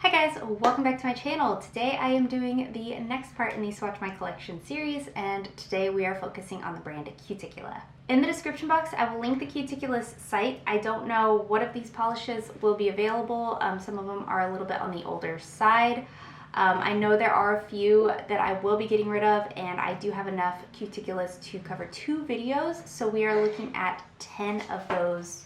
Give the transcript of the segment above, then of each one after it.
Hi guys, welcome back to my channel. Today I am doing the next part in the Swatch My Collection series, and today we are focusing on the brand Cuticula. In the description box, I will link the Cuticula's site. I don't know what of these polishes will be available. Some of them are a little bit on the older side. I know there are a few that I will be getting rid of, and I do have enough Cuticulas to cover 2 videos, so we are looking at 10 of those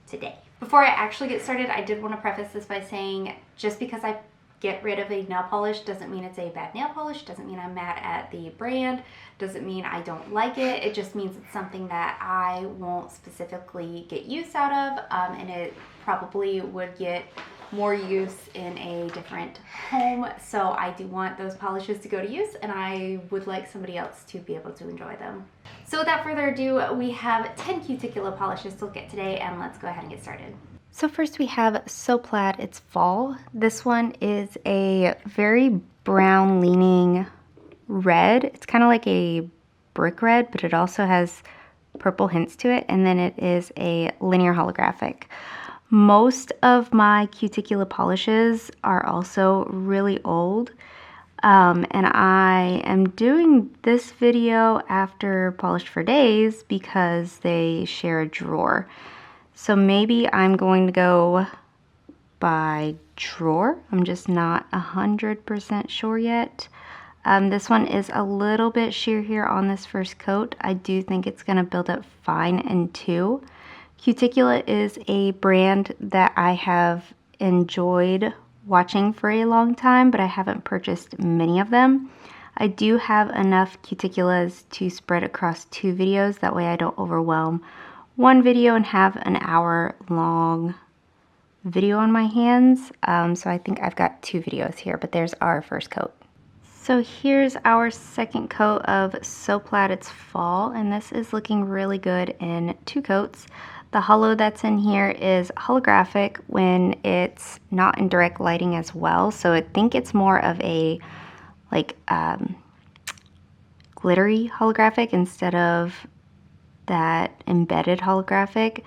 today. Before I actually get started, I did want to preface this by saying just because I get rid of a nail polish doesn't mean it's a bad nail polish, doesn't mean I'm mad at the brand, doesn't mean I don't like it. It just means it's something that I won't specifically get use out of, and it probably would get more use in a different home. So I do want those polishes to go to use, and I would like somebody else to be able to enjoy them. So without further ado, we have 10 Cuticula polishes to look at today, and let's go ahead and get started. So first we have Plaid Its Fall. This one is a very brown leaning red. It's kind of like a brick red, but it also has purple hints to it, and then it is a linear holographic. Most of my Cuticula polishes are also really old, and I am doing this video after Polished for Days because they share a drawer. So maybe I'm going to go by drawer. I'm just not 100% sure yet. This one is a little bit sheer here on this first coat. I do think it's going to build up fine in 2. Cuticula is a brand that I have enjoyed watching for a long time, but I haven't purchased many of them. I do have enough Cuticulas to spread across 2 videos. That way I don't overwhelm one video and have an hour-long video on my hands. So I think I've got 2 videos here, but there's our first coat. So here's our second coat of Plaid Its Fall, and this is looking really good in 2 coats. The holo that's in here is holographic when it's not in direct lighting as well. So I think it's more of a like glittery holographic instead of that embedded holographic.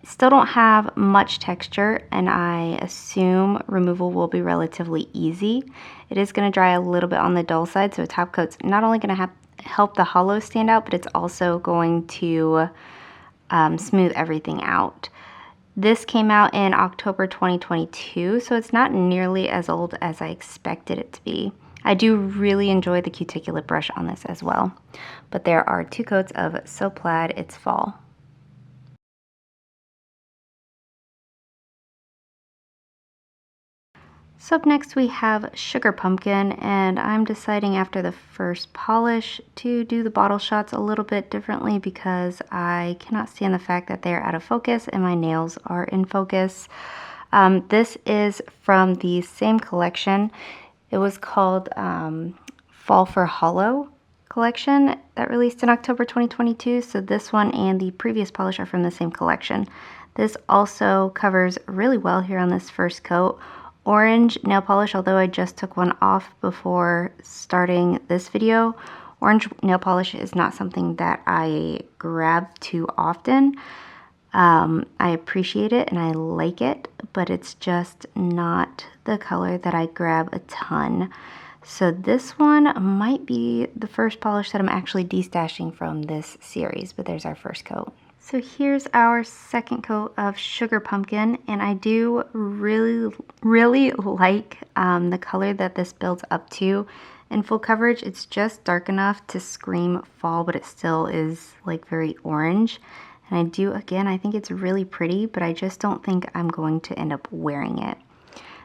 Still don't have much texture, and I assume removal will be relatively easy. It is going to dry a little bit on the dull side, so a top coat's not only going to help the holo stand out, but it's also going to smooth everything out. This came out in October 2022, so it's not nearly as old as I expected it to be. I do really enjoy the Cuticula brush on this as well. But there are 2 coats of Plaid Its Fall. So up next we have Sugar Pumpkin, and I'm deciding after the first polish to do the bottle shots a little bit differently because I cannot stand the fact that they're out of focus and my nails are in focus. This is from the same collection. It was called Fall for Hollow collection that released in October 2022. So this one and the previous polish are from the same collection. This also covers really well here on this first coat. Orange nail polish, although I just took one off before starting this video. Orange nail polish is not something that I grab too often. I appreciate it and I like it, but it's just not the color that I grab a ton. So this one might be the first polish that I'm actually destashing from this series, but there's our first coat. So here's our second coat of Sugar Pumpkin, and I do really like the color that this builds up to. In full coverage, it's just dark enough to scream fall, but it still is like very orange. And I do, again, I think it's really pretty, but I just don't think I'm going to end up wearing it.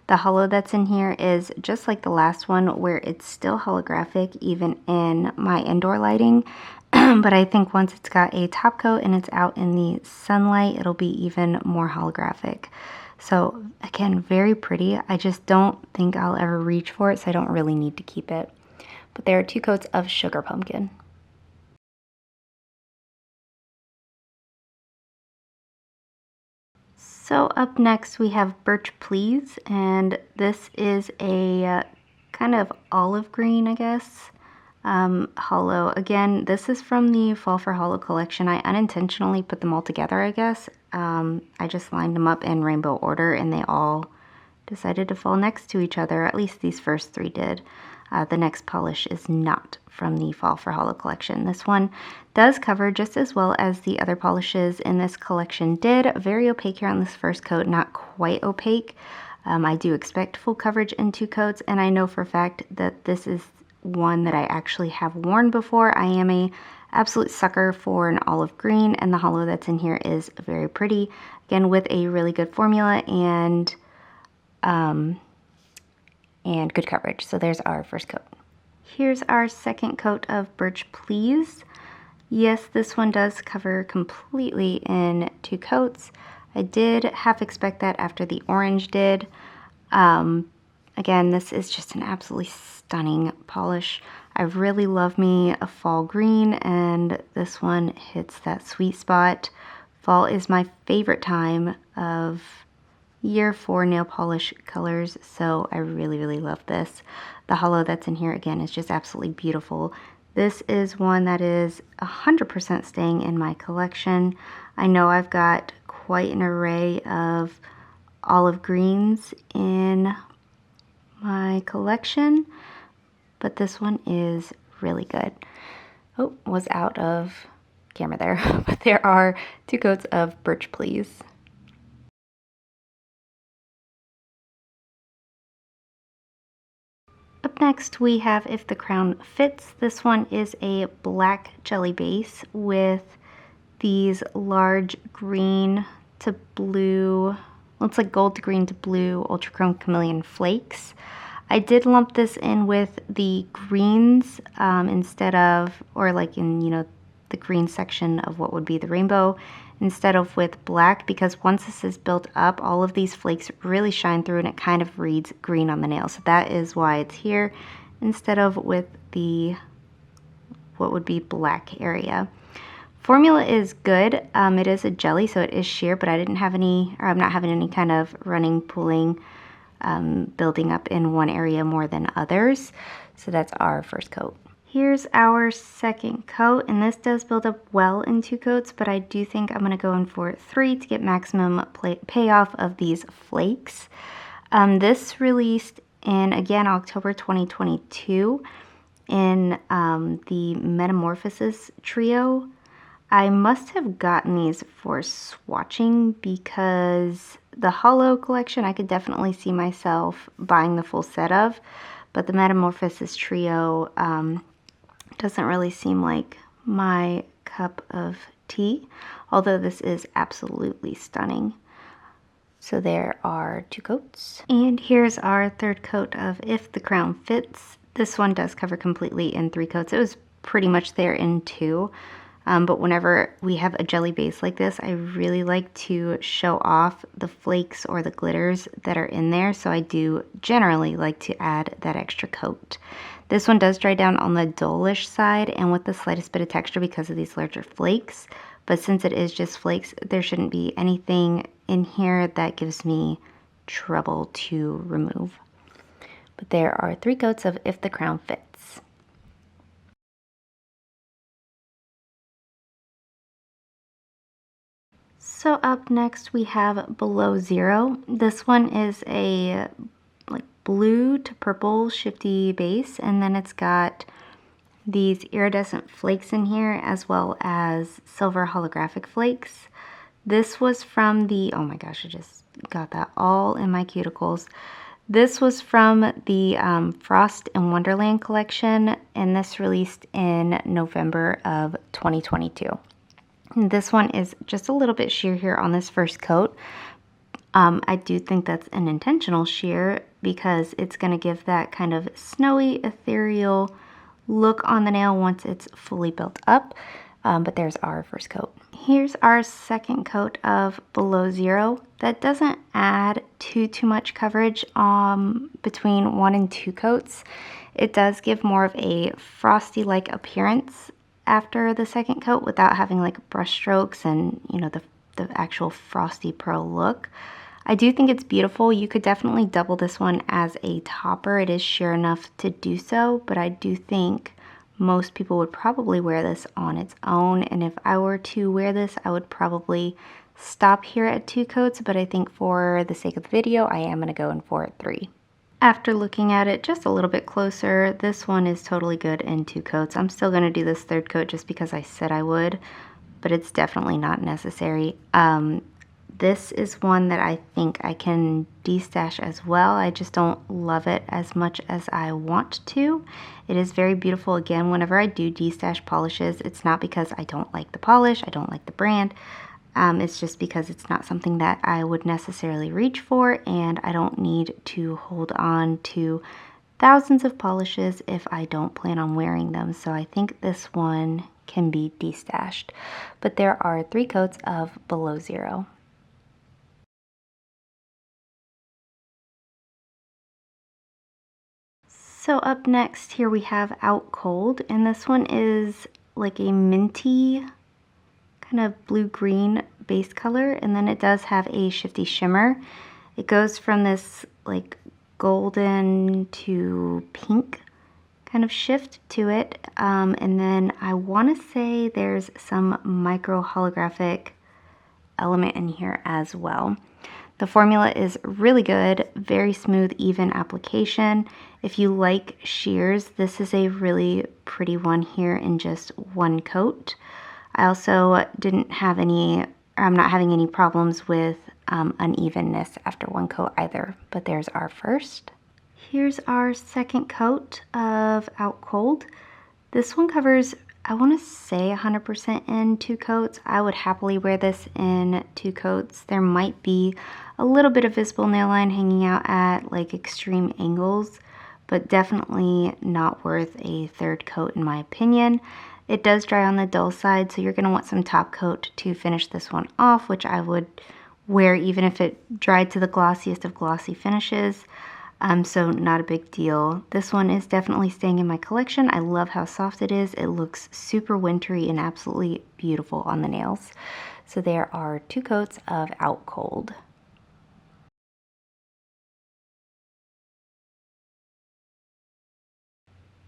The holo that's in here is just like the last one, where it's still holographic even in my indoor lighting. But I think once it's got a top coat and it's out in the sunlight, it'll be even more holographic. So again, very pretty. I just don't think I'll ever reach for it, so I don't really need to keep it. But there are 2 coats of Sugar Pumpkin. So up next we have Birch Please, and this is a kind of olive green, I guess. Holo. Again, this is from the Fall for Holo collection. I unintentionally put them all together, I guess. I just lined them up in rainbow order and they all decided to fall next to each other. At least these first three did. The next polish is not from the Fall for Hollow collection. This one does cover just as well as the other polishes in this collection did. Very opaque here on this first coat, not quite opaque. I do expect full coverage in 2 coats, and I know for a fact that this is one that I actually have worn before. I am a absolute sucker for an olive green, and the hollow that's in here is very pretty. Again, with a really good formula and good coverage. So there's our first coat. Here's our second coat of Birch Please. Yes, this one does cover completely in 2 coats. I did half expect that after the orange did. Again, this is just an absolutely stunning polish. I really love me a fall green, and this one hits that sweet spot. Fall is my favorite time of year for nail polish colors, so I really, really love this. The hollow that's in here, again, is just absolutely beautiful. This is one that is 100% staying in my collection. I know I've got quite an array of olive greens in my collection, but this one is really good. Oh, was out of camera there, but there are 2 coats of Birch Please. Up next we have If the Crown Fits. This one is a black jelly base with these large green to blue, looks like gold to green to blue ultra chrome chameleon flakes. I did lump this in with the greens instead of, or like in, you know, the green section of what would be the rainbow, instead of with black, because once this is built up, all of these flakes really shine through and it kind of reads green on the nail. So that is why it's here instead of with the, what would be black area. Formula is good. It is a jelly, so it is sheer, but I didn't have any, or I'm not having any kind of running, pooling, building up in one area more than others. So that's our first coat. Here's our second coat, and this does build up well in 2 coats, but I do think I'm going to go in for 3 to get maximum payoff of these flakes. This released in, again, October 2022 in the Metamorphosis trio. I must have gotten these for swatching because the Hollow collection I could definitely see myself buying the full set of, but the Metamorphosis trio doesn't really seem like my cup of tea, although this is absolutely stunning. So there are 2 coats. And here's our third coat of If the Crown Fits. This one does cover completely in 3 coats. It was pretty much there in 2. But whenever we have a jelly base like this, I really like to show off the flakes or the glitters that are in there. So I do generally like to add that extra coat. This one does dry down on the dullish side and with the slightest bit of texture because of these larger flakes. But since it is just flakes, there shouldn't be anything in here that gives me trouble to remove. But there are 3 coats of If the Crown Fits. So up next we have Below Zero. This one is a like blue to purple shifty base, and then it's got these iridescent flakes in here as well as silver holographic flakes. This was from the, oh my gosh, I just got that all in my cuticles. This was from the Frost and Wonderland collection, and this released in November of 2022. This one is just a little bit sheer here on this first coat. I do think that's an intentional sheer because it's going to give that kind of snowy, ethereal look on the nail once it's fully built up. But there's our first coat. Here's our second coat of Below Zero. That doesn't add too much coverage between 1 and 2 coats. It does give more of a frosty-like appearance after the second coat without having like brush strokes and, you know, the actual frosty pearl look. I do think it's beautiful. You could definitely double this one as a topper. It is sheer enough to do so, but I do think most people would probably wear this on its own, and if I were to wear this, I would probably stop here at 2 coats, but I think for the sake of the video, I am going to go in for 3. After looking at it just a little bit closer, this one is totally good in 2 coats. I'm still going to do this 3rd coat just because I said I would, but it's definitely not necessary. This is one that I think I can destash as well. I just don't love it as much as I want to. It is very beautiful. Again, whenever I do destash polishes, it's not because I don't like the polish, I don't like the brand. It's just because it's not something that I would necessarily reach for, and I don't need to hold on to thousands of polishes if I don't plan on wearing them. So I think this one can be destashed. But there are 3 coats of Below Zero. So up next here we have Out Cold, and this one is like a minty kind of blue-green base color, and then it does have a shifty shimmer. It goes from this like golden to pink kind of shift to it, and then I want to say there's some micro holographic element in here as well. The formula is really good, very smooth, even application. If you like sheers, this is a really pretty one here in just 1 coat. I also didn't have any, or I'm not having any problems with unevenness after 1 coat either, but there's our first. Here's our 2nd coat of Out Cold. This one covers, I want to say 100% in 2 coats. I would happily wear this in 2 coats. There might be a little bit of visible nail line hanging out at like extreme angles, but definitely not worth a 3rd coat in my opinion. It does dry on the dull side, so you're going to want some top coat to finish this one off, which I would wear even if it dried to the glossiest of glossy finishes. So not a big deal. This one is definitely staying in my collection. I love how soft it is. It looks super wintry and absolutely beautiful on the nails. So there are 2 coats of Out Cold.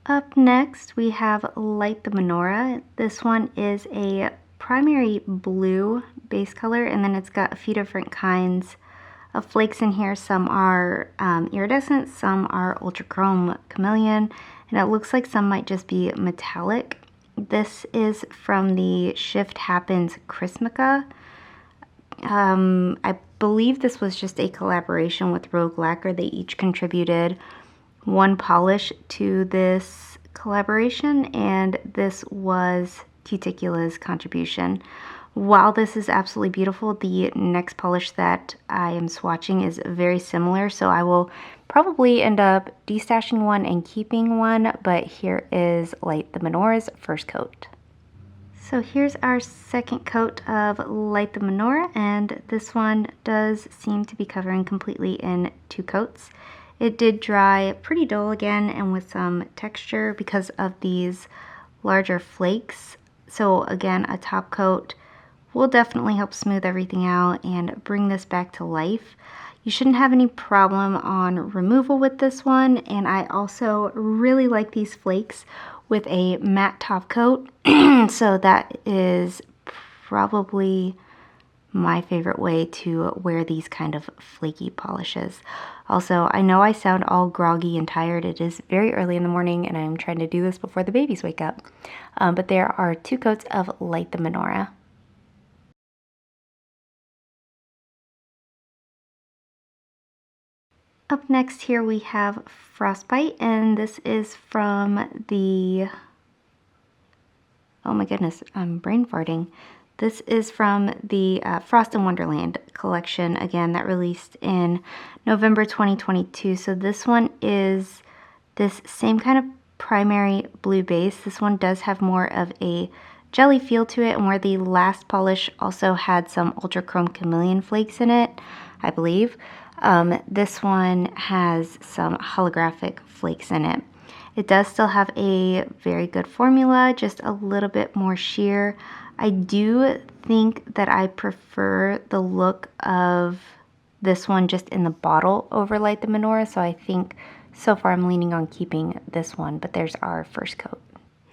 Up next we have Light the Menorah. This one is a primary blue base color, and then it's got a few different kinds of flakes in here. Some are iridescent, some are ultra chrome chameleon, and it looks like some might just be metallic. This is from the Shift Happens Chrismica. I believe this was just a collaboration with Rogue Lacquer. They each contributed 1 polish to this collaboration, and this was Cuticula's contribution. While this is absolutely beautiful, the next polish that I am swatching is very similar, so I will probably end up destashing 1 and keeping 1, but here is Light the Menorah's first coat. So here's our 2nd coat of Light the Menorah, and this one does seem to be covering completely in 2 coats. It did dry pretty dull again and with some texture because of these larger flakes. So again, a top coat will definitely help smooth everything out and bring this back to life. You shouldn't have any problem on removal with this one, and I also really like these flakes with a matte top coat. So that is probably my favorite way to wear these kind of flaky polishes. Also, I know I sound all groggy and tired. It is very early in the morning and I'm trying to do this before the babies wake up. But there are 2 coats of Light the Menorah. Up next here we have Frostbite, and this is from the, oh my goodness, I'm brain farting. This is from the Frost in Wonderland collection, again, that released in November 2022. So this one is this same kind of primary blue base. This one does have more of a jelly feel to it, and where the last polish also had some ultra chrome chameleon flakes in it, I believe. This one has some holographic flakes in it. It does still have a very good formula, just a little bit more sheer. I do think that I prefer the look of this one just in the bottle over Light the Menorah, so I think so far I'm leaning on keeping this one, but there's our first coat.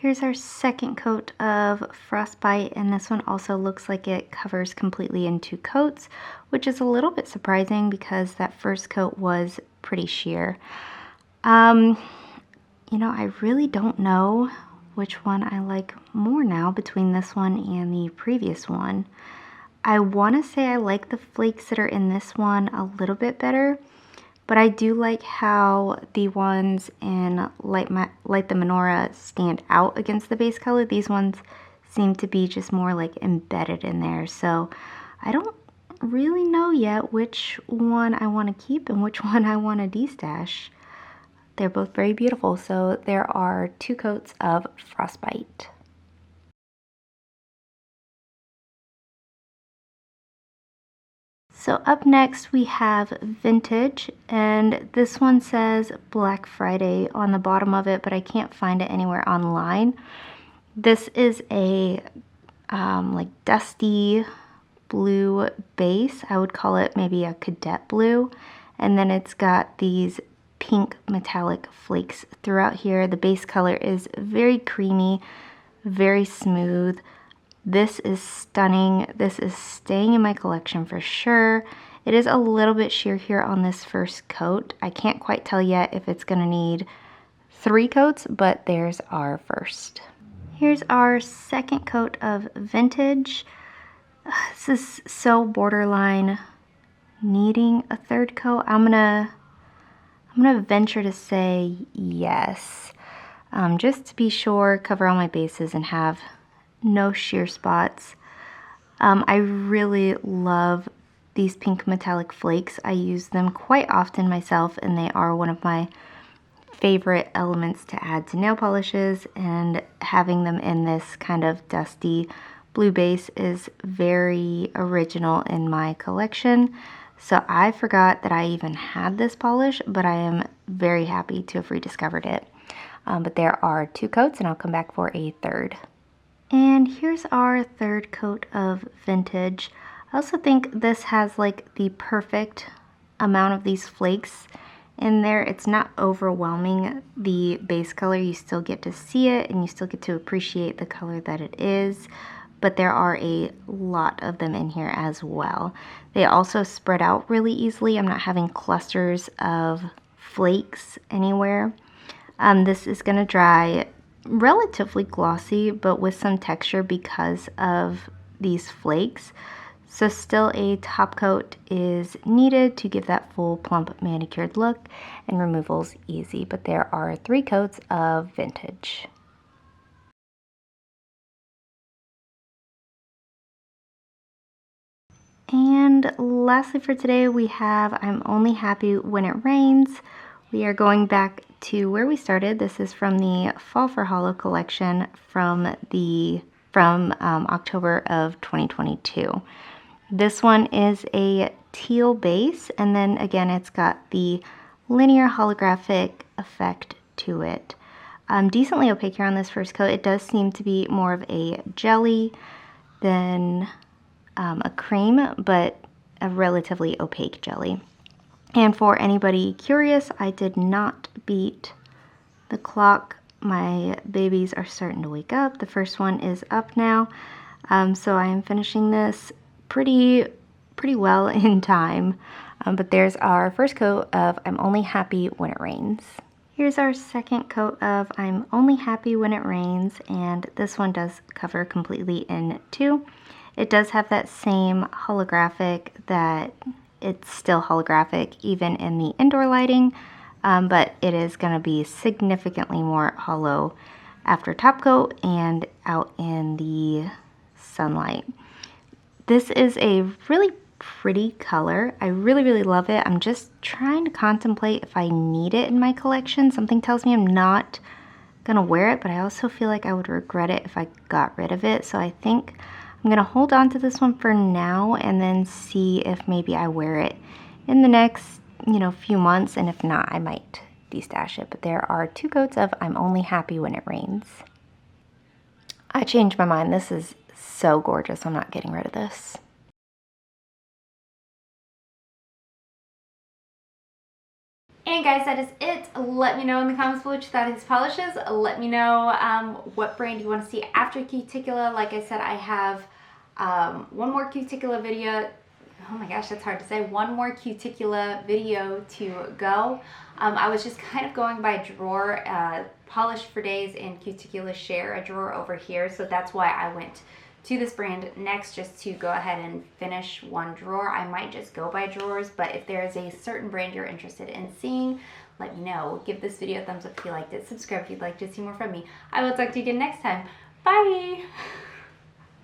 Here's our second coat of Frostbite, and this one also looks like it covers completely in 2 coats, which is a little bit surprising because that first coat was pretty sheer. You know, I really don't know which one I like more now between this one and the previous one. I want to say I like the flakes that are in this one a little bit better, but I do like how the ones in Light the Menorah stand out against the base color. These ones seem to be just more like embedded in there, so I don't really know yet which one I want to keep and which one I want to destash. They're both very beautiful, so there are 2 coats of Frostbite. So up next we have Vintage, and this one says Black Friday on the bottom of it, but I can't find it anywhere online. This is a like dusty blue base. I would call it maybe a cadet blue, and then it's got these pink metallic flakes throughout here. The base color is very creamy, very smooth. This is stunning. This is staying in my collection for sure. It is a little bit sheer here on this first coat. I can't quite tell yet if it's gonna need 3 coats, but there's our first. Here's our second coat of Vintage. This is so borderline needing a 3rd coat. I'm gonna venture to say yes, just to be sure, cover all my bases and have no sheer spots. I really love these pink metallic flakes. I use them quite often myself, and they are one of my favorite elements to add to nail polishes, and having them in this kind of dusty blue base is very original in my collection. So I forgot that I even had this polish, but I am very happy to have rediscovered it. But there are 2 coats, and I'll come back for a 3rd. And here's our 3rd coat of Vintage. I also think this has like the perfect amount of these flakes in there. It's not overwhelming the base color. You still get to see it, and you still get to appreciate the color that it is, but there are a lot of them in here as well. They also spread out really easily. I'm not having clusters of flakes anywhere. This is gonna dry relatively glossy, but with some texture because of these flakes. So still a top coat is needed to give that full plump manicured look, and removal's easy, but there are 3 coats of Vintage. And lastly for today, we have I'm Only Happy When It Rains. We are going back to where we started. This is from the Fall for Hollow collection from October of 2022. This one is a teal base, and then again it's got the linear holographic effect to it. Decently opaque here on this first coat. It does seem to be more of a jelly than a cream, but a relatively opaque jelly. And for anybody curious, I did not beat the clock. My babies are starting to wake up. The first one is up now, so I am finishing this pretty well in time. But there's our first coat of I'm Only Happy When It Rains. Here's our second coat of I'm Only Happy When It Rains, and this one does cover completely in 2. It does have that same holographic, that it's still holographic even in the indoor lighting, but it is going to be significantly more hollow after top coat and out in the sunlight. This is a really pretty color. I really love it. I'm just trying to contemplate if I need it in my collection. Something tells me I'm not gonna wear it, but I also feel like I would regret it if I got rid of it. So I think I'm gonna hold on to this one for now and then see if maybe I wear it in the next, few months, and if not, I might destash it. But there are 2 coats of I'm Only Happy When It Rains. I changed my mind. This is so gorgeous. I'm not getting rid of this. And guys, that is it. let me know in the comments below what you thought of these polishes. Let me know what brand you want to see after Cuticula. Like I said, I have one more Cuticula video. Oh my gosh, that's hard to say. One more Cuticula video to go. I was just kind of going by drawer, Polish for Days and Cuticula share a drawer over here, so that's why I went to this brand next, just to go ahead and finish one drawer. I might just go by drawers, but if there is a certain brand you're interested in seeing, let me know. Give this video a thumbs up if you liked it, subscribe if you'd like to see more from me. I will talk to you again next time. Bye!